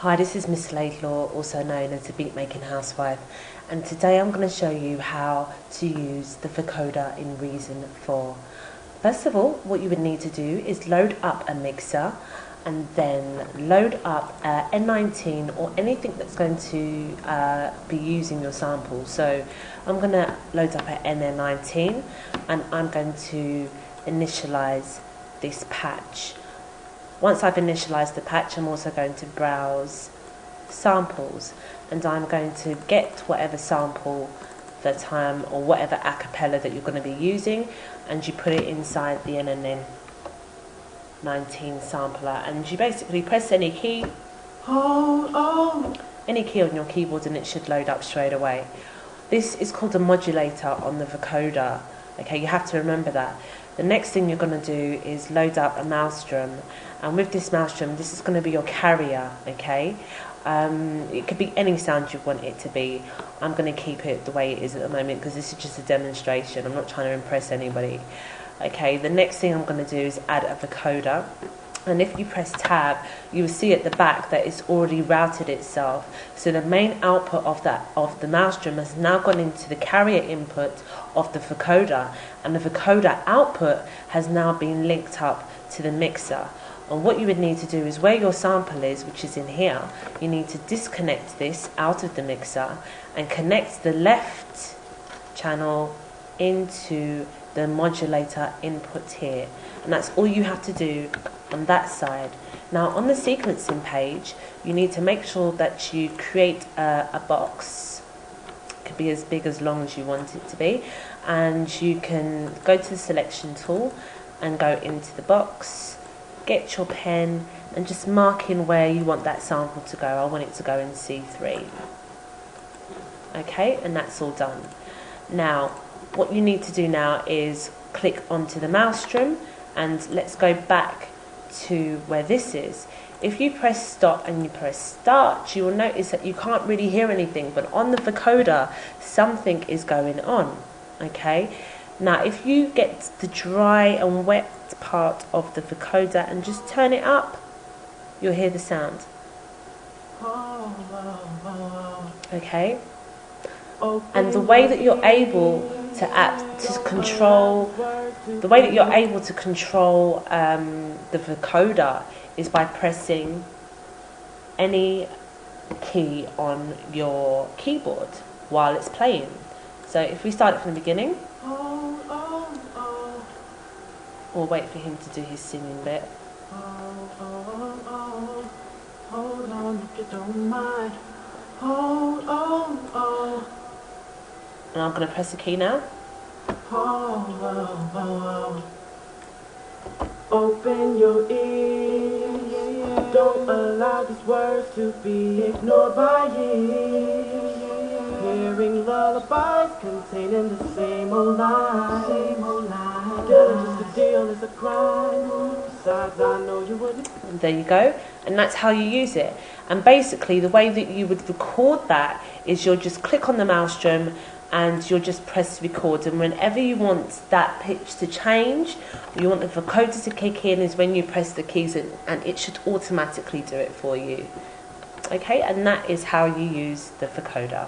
Hi, this is Miss Laidlaw, also known as the Beatmaking Housewife, and today I'm going to show you how to use the vocoder in Reason 4. First of all, what you would need to do is load up a mixer and then load up N19 or anything that's going to be using your sample. So I'm going to load up an N19 and I'm going to initialize this patch. Once I've initialized the patch, I'm also going to browse samples and I'm going to get whatever sample that or whatever a cappella that you're going to be using, and you put it inside the NN19 sampler, and you basically press any key on your keyboard and it should load up straight away. This is called a modulator on the vocoder. Okay, you have to remember that. The next thing you're going to do is load up a mouse drum, and with this mouse drum, this is going to be your carrier. Okay, it could be any sound you want it to be. I'm going to keep it the way it is at the moment because this is just a demonstration. I'm not trying to impress anybody. Okay, the next thing I'm going to do is add a vocoder. And if you press tab, you will see at the back that it's already routed itself. So the main output of the mouse drum has now gone into the carrier input of the vocoder, and the vocoder output has now been linked up to the mixer. And what you would need to do is where your sample is, which is in here, you need to disconnect this out of the mixer and connect the left channel into the modulator input here. And that's all you have to do on that side. Now on the sequencing page, you need to make sure that you create a box. It could be as big as long as you want it to be, and you can go to the selection tool and go into the box, get your pen and just mark in where you want that sample to go. I want it to go in C3. Okay, and that's all done. Now what you need to do now is click onto the mouse drum, and let's go back to where this is. If you press stop and you press start, you will notice that you can't really hear anything, but on the vocoder something is going on. Okay, now if you get the dry and wet part of the vocoder and just turn it up, you'll hear the sound. Okay, and the way that you're able to control the vocoder is by pressing any key on your keyboard while it's playing. So if we start it from the beginning, we'll wait for him to do his singing bit. Hold on if you don't mind. And I'm going to press the key now. Open your ears. Don't allow these words to be ignored by ears. Hearing lullabies containing the same old line. Getting just a deal is a crime. Besides, I know you wouldn't. And there you go. And that's how you use it. And basically the way that you would record that is you'll just click on the mouse drum and you'll just press record, and whenever you want that pitch to change, you want the vocoder to kick in, is when you press the keys and it should automatically do it for you. Okay, and that is how you use the vocoder.